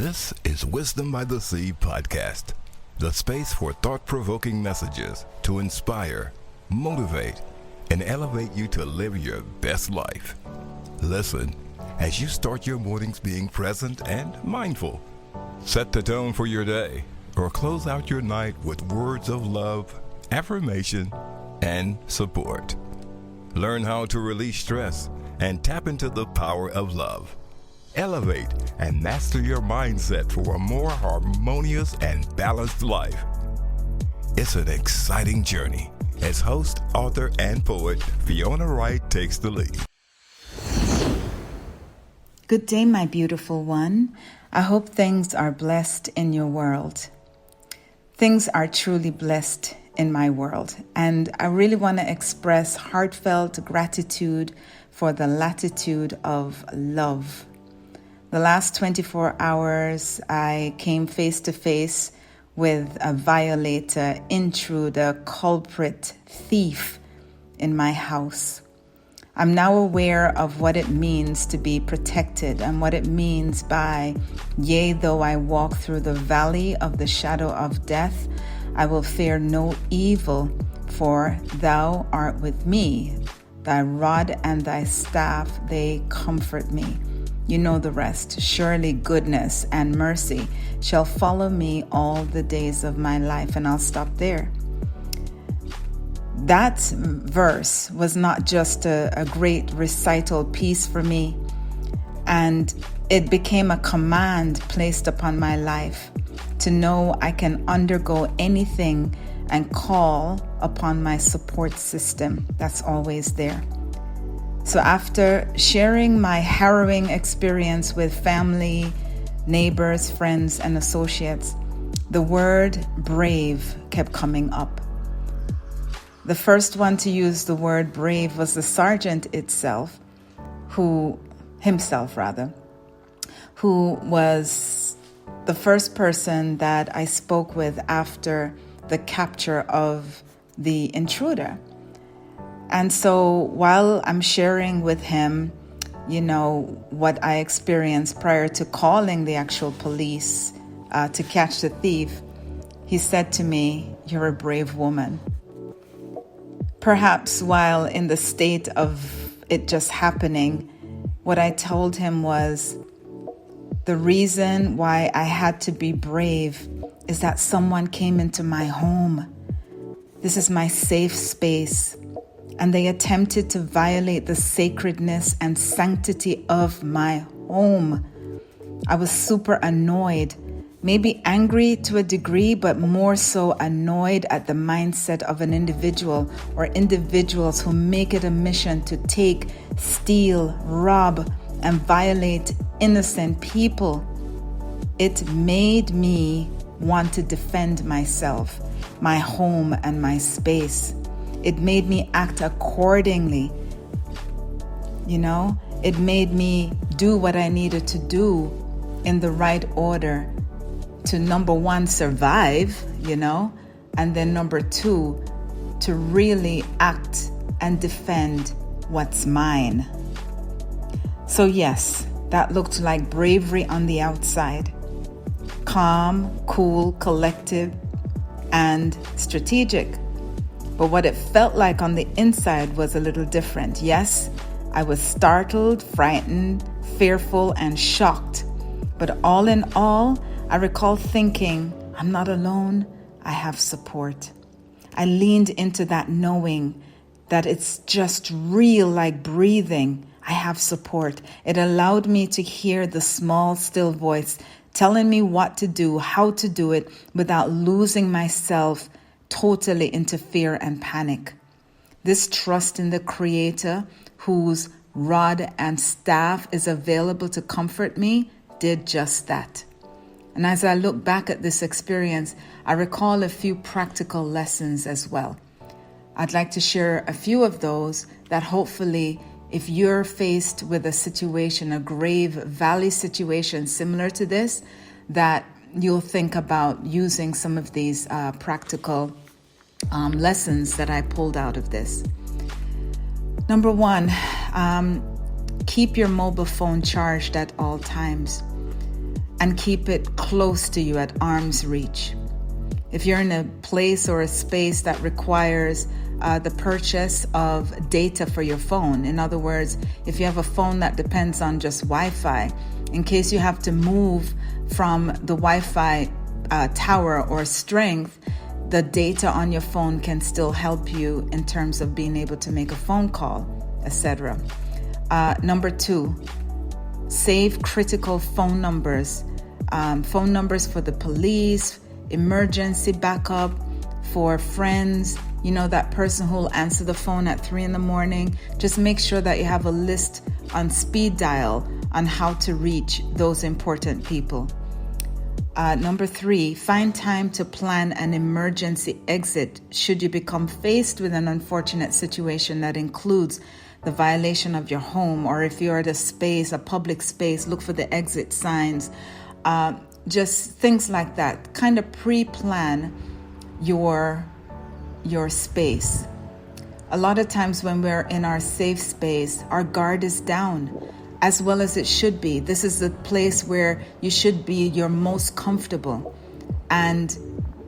This is Wisdom by the Sea podcast, the space for thought-provoking messages to inspire, motivate, and elevate you to live your best life. Listen as you start your mornings being present and mindful. Set the tone for your day or close out your night with words of love, affirmation, and support. Learn how to release stress and tap into the power of love. Elevate and master your mindset for a more harmonious and balanced life. It's an exciting journey as host, author, and poet Fiona Wright takes the lead. Good day, my beautiful one. I hope things are blessed in your world. Things are truly blessed in my world, and I really want to express heartfelt gratitude for the latitude of love. The last 24 hours, I came face to face with a violator, intruder, culprit, thief in my house. I'm now aware of what it means to be protected and what it means by, yea, though I walk through the valley of the shadow of death, I will fear no evil, for thou art with me. Thy rod and thy staff, they comfort me. You know the rest. Surely goodness and mercy shall follow me all the days of my life. And I'll stop there. That verse was not just a great recital piece for me, and it became a command placed upon my life to know I can undergo anything and call upon my support system that's always there. So after sharing my harrowing experience with family, neighbors, friends, and associates, the word brave kept coming up. The first one to use the word brave was the sergeant who was the first person that I spoke with after the capture of the intruder. And so while I'm sharing with him, what I experienced prior to calling the actual police to catch the thief, he said to me, "You're a brave woman." Perhaps while in the state of it just happening, what I told him was, the reason why I had to be brave is that someone came into my home. This is my safe space. And they attempted to violate the sacredness and sanctity of my home. I was super annoyed, maybe angry to a degree, but more so annoyed at the mindset of an individual or individuals who make it a mission to take, steal, rob, and violate innocent people. It made me want to defend myself, my home, and my space. It made me act accordingly. It made me do what I needed to do in the right order to, number one, survive, and then number two, to really act and defend what's mine. So yes, that looked like bravery on the outside. Calm, cool, collective, and strategic. But what it felt like on the inside was a little different. Yes, I was startled, frightened, fearful, and shocked. But all in all, I recall thinking, I'm not alone, I have support. I leaned into that knowing that it's just real, like breathing. I have support. It allowed me to hear the small, still voice telling me what to do, how to do it without losing myself totally into fear and panic. This trust in the Creator, whose rod and staff is available to comfort me, did just that. And as I look back at this experience, I recall a few practical lessons as well. I'd like to share a few of those that hopefully, if you're faced with a situation, a grave valley situation similar to this, that you'll think about using some of these practical lessons that I pulled out of this. Number one, keep your mobile phone charged at all times. and keep it close to you at arm's reach. If you're in a place or a space that requires the purchase of data for your phone, in other words, if you have a phone that depends on just Wi-Fi, in case you have to move from the Wi-Fi tower or strength, the data on your phone can still help you in terms of being able to make a phone call, etc. Number 2, save critical phone numbers for the police, emergency backup, for friends, that person who will answer the phone at 3 a.m. Just make sure that you have a list on speed dial on how to reach those important people. Number 3, find time to plan an emergency exit should you become faced with an unfortunate situation that includes the violation of your home, or if you're at a public space, look for the exit signs. Just things like that. Kind of pre-plan your space. A lot of times when we're in our safe space, our guard is down, as well as it should be. This is the place where you should be your most comfortable.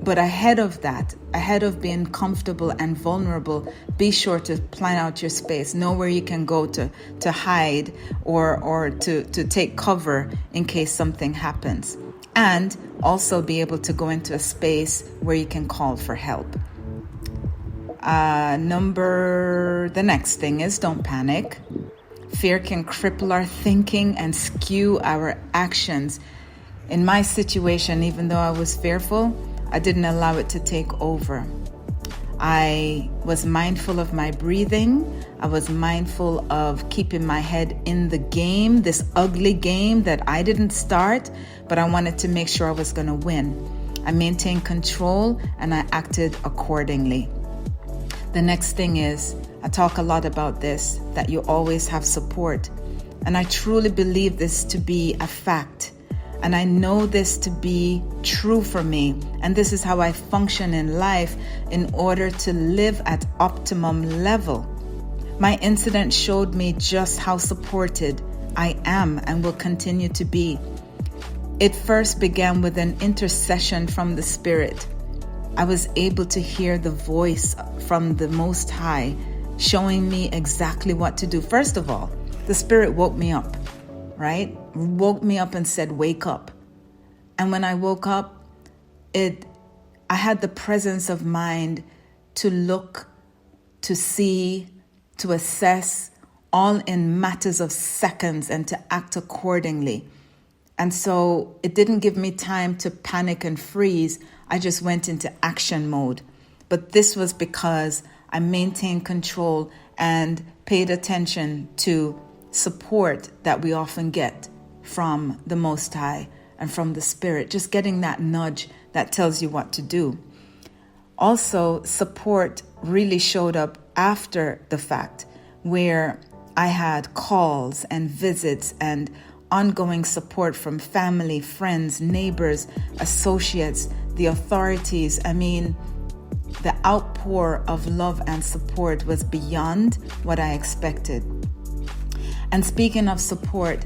But ahead of being comfortable and vulnerable, be sure to plan out your space. Know where you can go to hide or to take cover in case something happens. And also be able to go into a space where you can call for help. The next thing is don't panic. Fear can cripple our thinking and skew our actions. In my situation, even though I was fearful, I didn't allow it to take over. I was mindful of my breathing. I was mindful of keeping my head in the game, this ugly game that I didn't start, but I wanted to make sure I was going to win. I maintained control and I acted accordingly. The next thing is, I talk a lot about this, that you always have support. And I truly believe this to be a fact. And I know this to be true for me. And this is how I function in life in order to live at optimum level. My incident showed me just how supported I am and will continue to be. It first began with an intercession from the Spirit. I was able to hear the voice from the Most High showing me exactly what to do. First of all, the Spirit woke me up, right? Woke me up and said, wake up. And when I woke up, I had the presence of mind to look, to see, to assess, all in matters of seconds, and to act accordingly. And so it didn't give me time to panic and freeze. I just went into action mode. But this was because I maintained control and paid attention to support that we often get from the Most High and from the Spirit, just getting that nudge that tells you what to do. Also, support really showed up after the fact, where I had calls and visits and ongoing support from family, friends, neighbors, associates, the authorities. I mean, the outpour of love and support was beyond what I expected. And speaking of support,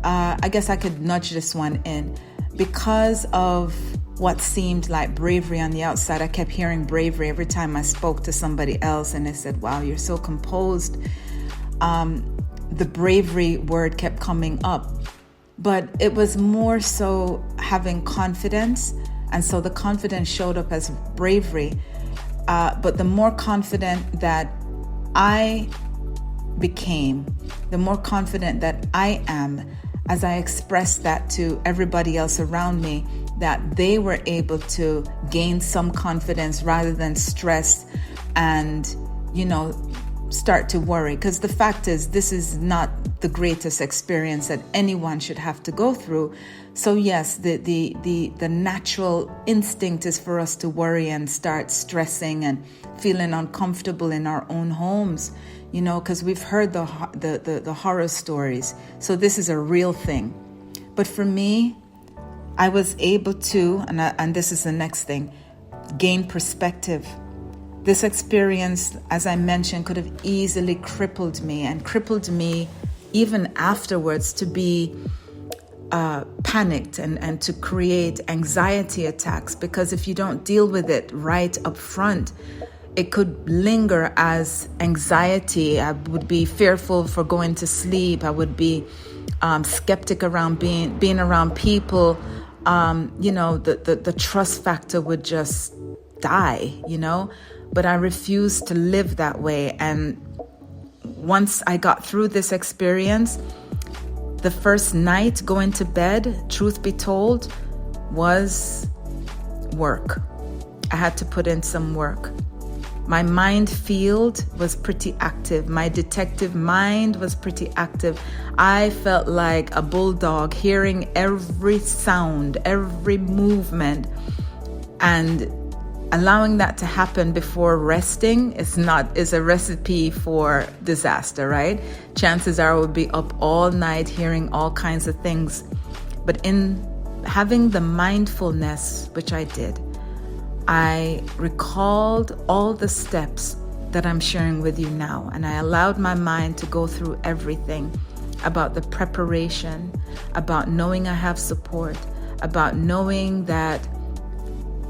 I guess I could nudge this one in. Because of what seemed like bravery on the outside, I kept hearing bravery every time I spoke to somebody else, and they said, wow, you're so composed. The bravery word kept coming up, but it was more so having confidence. And so the confidence showed up as bravery. But the more confident that I became, the more confident that I am, as I expressed that to everybody else around me, that they were able to gain some confidence rather than stress and, start to worry. Because the fact is, this is not the greatest experience that anyone should have to go through. So yes, the natural instinct is for us to worry and start stressing and feeling uncomfortable in our own homes, because we've heard the horror stories. So this is a real thing. But for me, I was able to, and this is the next thing, gain perspective. This experience, as I mentioned, could have easily crippled me even afterwards, to be panicked and to create anxiety attacks, because if you don't deal with it right up front, it could linger as anxiety. I would be fearful for going to sleep. I would be skeptic around being around people. The trust factor would just die, But I refused to live that way. And once I got through this experience, the first night going to bed, truth be told, was work. I had to put in some work. My mind field was pretty active. My detective mind was pretty active. I felt like a bulldog, hearing every sound, every movement, and allowing that to happen before resting is a recipe for disaster, right? Chances are I would be up all night hearing all kinds of things. But in having the mindfulness, which I did, I recalled all the steps that I'm sharing with you now, and I allowed my mind to go through everything about the preparation, about knowing I have support, about knowing that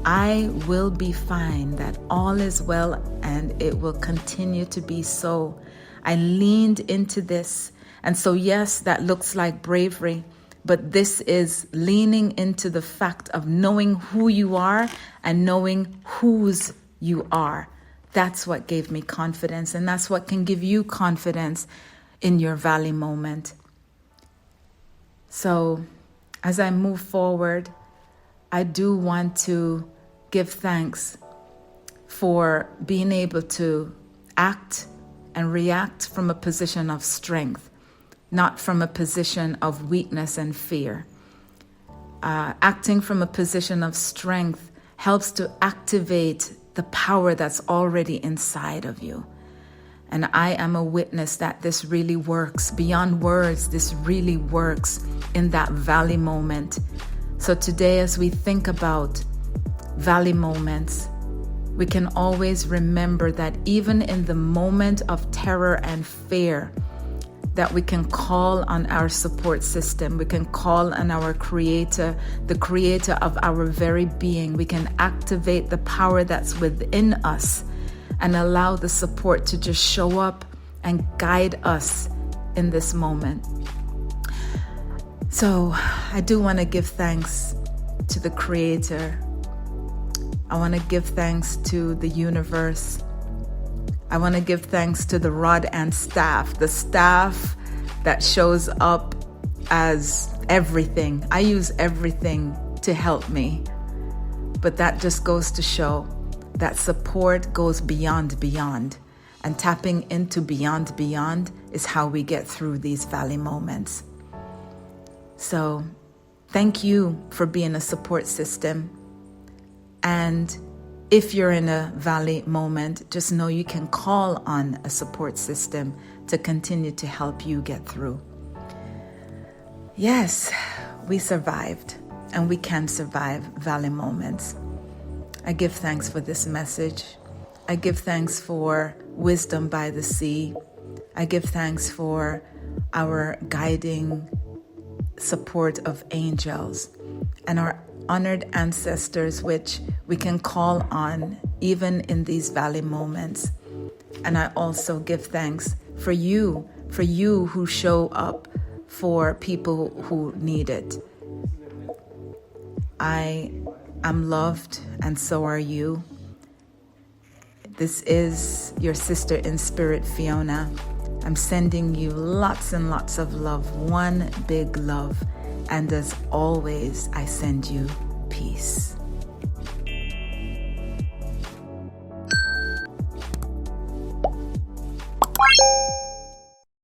I will be fine, that all is well, and it will continue to be so. I leaned into this. And so, yes, that looks like bravery, but this is leaning into the fact of knowing who you are and knowing whose you are. That's what gave me confidence, and that's what can give you confidence in your valley moment. So, as I move forward, I do want to give thanks for being able to act and react from a position of strength, not from a position of weakness and fear. Acting from a position of strength helps to activate the power that's already inside of you. And I am a witness that this really works. Beyond words, this really works in that valley moment. So today, as we think about valley moments, we can always remember that even in the moment of terror and fear, that we can call on our support system. We can call on our creator, the creator of our very being. We can activate the power that's within us and allow the support to just show up and guide us in this moment. So I do want to give thanks to the creator. I want to give thanks to the universe. I want to give thanks to the rod and staff, the staff that shows up as everything. I use everything to help me. But that just goes to show that support goes beyond. And tapping into beyond is how we get through these valley moments. So thank you for being a support system. And if you're in a valley moment, just know you can call on a support system to continue to help you get through. Yes, we survived, and we can survive valley moments. I give thanks for this message. I give thanks for wisdom by the sea. I give thanks for our guiding support of angels and our honored ancestors, which we can call on even in these valley moments. And I also give thanks for you who show up for people who need it. I am loved, and so are you. This is your sister in spirit, Fiona. I'm sending you lots and lots of love, one big love. And as always, I send you peace.